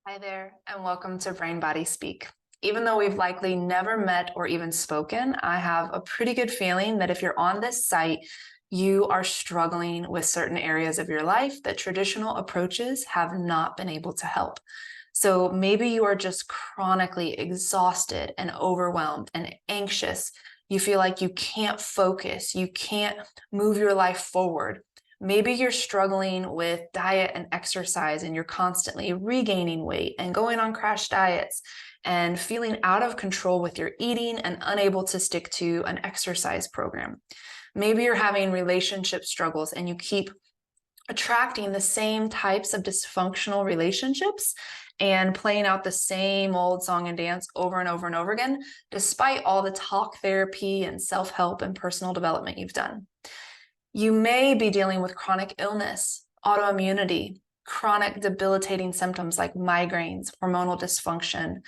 Hi there, and welcome to Brain Body Speak. Even though we've likely never met or even spoken, I have a pretty good feeling that if you're on this site, you are struggling with certain areas of your life that traditional approaches have not been able to help. So maybe you are just chronically exhausted and overwhelmed and anxious. You feel like you can't focus, you can't move your life forward. Maybe you're struggling with diet and exercise and you're constantly regaining weight and going on crash diets and feeling out of control with your eating and unable to stick to an exercise program. Maybe you're having relationship struggles and you keep attracting the same types of dysfunctional relationships and playing out the same old song and dance over and over and over again, despite all the talk therapy and self-help and personal development you've done. You may be dealing with chronic illness, autoimmunity, chronic debilitating symptoms like migraines, hormonal dysfunction,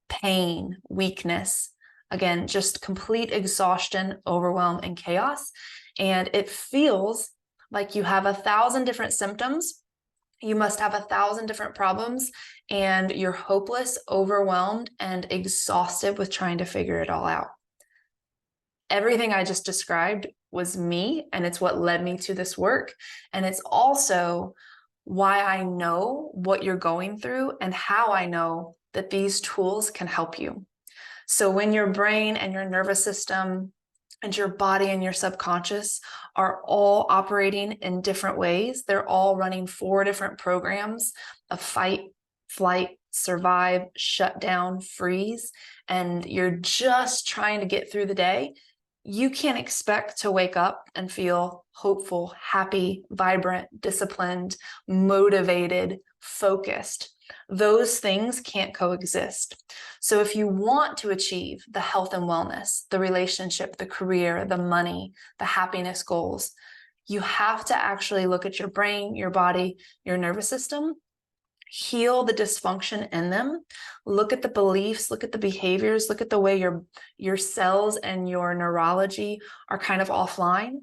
pain, weakness. Again, just complete exhaustion, overwhelm, and chaos. And it feels like you have 1,000 different symptoms. You must have 1,000 different problems, and you're hopeless, overwhelmed, and exhausted with trying to figure it all out. Everything I just described was me, and it's what led me to this work. And it's also why I know what you're going through and how I know that these tools can help you. So when your brain and your nervous system and your body and your subconscious are all operating in different ways, they're all running 4 different programs of fight, flight, survive, shut down, freeze, and you're just trying to get through the day. You can't expect to wake up and feel hopeful, happy, vibrant, disciplined, motivated, focused. Those things can't coexist. So if you want to achieve the health and wellness, the relationship, the career, the money, the happiness goals, you have to actually look at your brain, your body, your nervous system, heal the dysfunction in them, look at the beliefs, look at the behaviors, look at the way your cells and your neurology are kind of offline,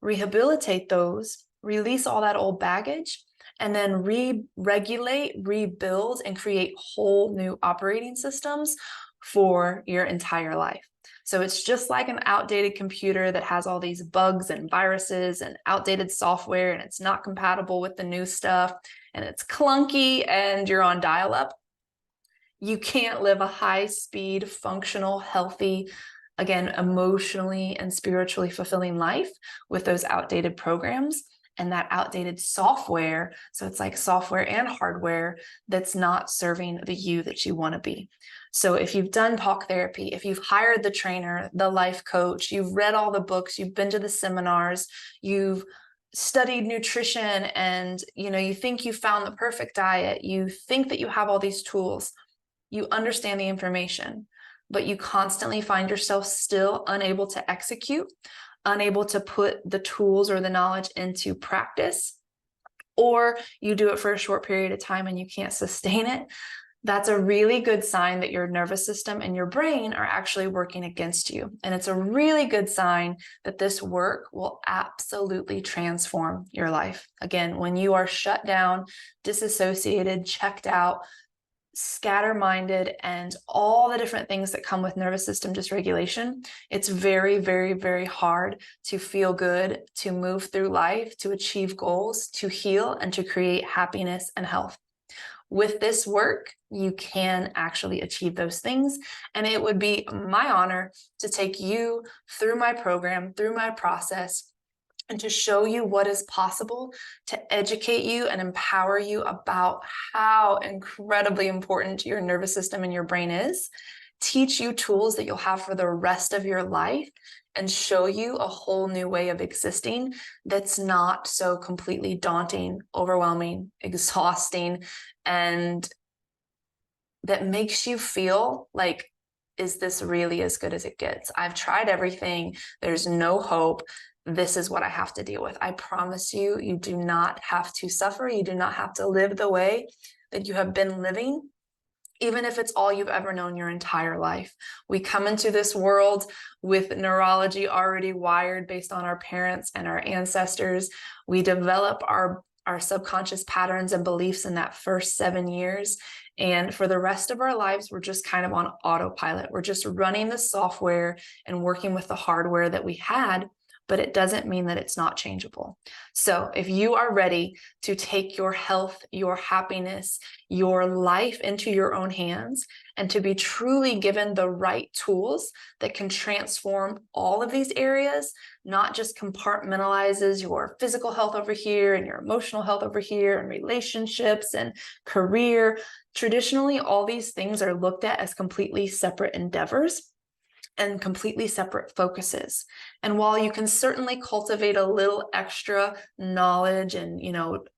rehabilitate those, release all that old baggage, and then re-regulate, rebuild, and create whole new operating systems for your entire life. So it's just like an outdated computer that has all these bugs and viruses and outdated software, and it's not compatible with the new stuff, and it's clunky, and you're on dial-up. You can't live a high-speed, functional, healthy, again, emotionally and spiritually fulfilling life with those outdated programs and that outdated software. So it's like software and hardware that's not serving the you that you want to be. So if you've done talk therapy, if you've hired the trainer, the life coach, you've read all the books, you've been to the seminars, you've studied nutrition, and you think you found the perfect diet, you think that you have all these tools, you understand the information, but you constantly find yourself still unable to execute, unable to put the tools or the knowledge into practice, or you do it for a short period of time and you can't sustain it, that's a really good sign that your nervous system and your brain are actually working against you. And it's a really good sign that this work will absolutely transform your life. Again, when you are shut down, disassociated, checked out, scatter-minded, and all the different things that come with nervous system dysregulation, it's very, very, very hard to feel good, to move through life, to achieve goals, to heal, and to create happiness and health. With this work, you can actually achieve those things. And it would be my honor to take you through my program, through my process, and to show you what is possible, to educate you and empower you about how incredibly important your nervous system and your brain is, teach you tools that you'll have for the rest of your life, and show you a whole new way of existing that's not so completely daunting, overwhelming, exhausting, and that makes you feel like, is this really as good as it gets? I've tried everything. There's no hope. This is what I have to deal with. I promise you, you do not have to suffer. You do not have to live the way that you have been living, even if it's all you've ever known your entire life. We come into this world with neurology already wired based on our parents and our ancestors. We develop our our subconscious patterns and beliefs in that first 7 years. And for the rest of our lives, we're just kind of on autopilot. We're just running the software and working with the hardware that we had, but it doesn't mean that it's not changeable. So if you are ready to take your health, your happiness, your life into your own hands, and to be truly given the right tools that can transform all of these areas, not just compartmentalizes your physical health over here and your emotional health over here and relationships and career. Traditionally, all these things are looked at as completely separate endeavors and completely separate focuses. And while you can certainly cultivate a little extra knowledge and,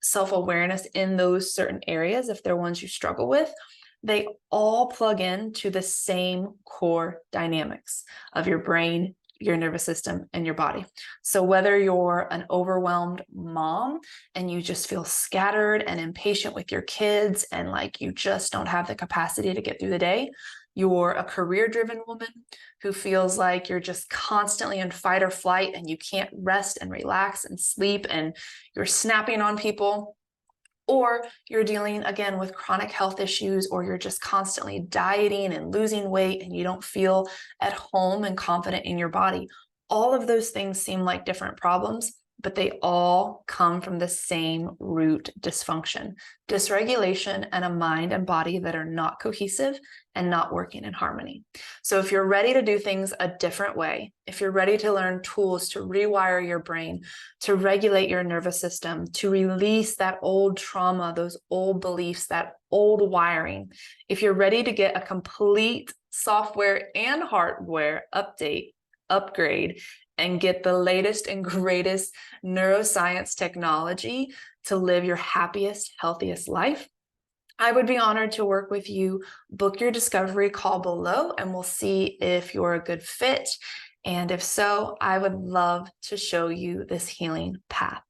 self-awareness in those certain areas, if they're ones you struggle with, they all plug into the same core dynamics of your brain, your nervous system, and your body. So whether you're an overwhelmed mom and you just feel scattered and impatient with your kids and like you just don't have the capacity to get through the day, you're a career-driven woman who feels like you're just constantly in fight or flight and you can't rest and relax and sleep and you're snapping on people, or you're dealing again with chronic health issues, or you're just constantly dieting and losing weight and you don't feel at home and confident in your body. All of those things seem like different problems, but they all come from the same root dysfunction, dysregulation, and a mind and body that are not cohesive and not working in harmony. So if you're ready to do things a different way, if you're ready to learn tools to rewire your brain, to regulate your nervous system, to release that old trauma, those old beliefs, that old wiring, if you're ready to get a complete software and hardware upgrade, and get the latest and greatest neuroscience technology to live your happiest, healthiest life, I would be honored to work with you. Book your discovery call below and we'll see if you're a good fit. And if so, I would love to show you this healing path.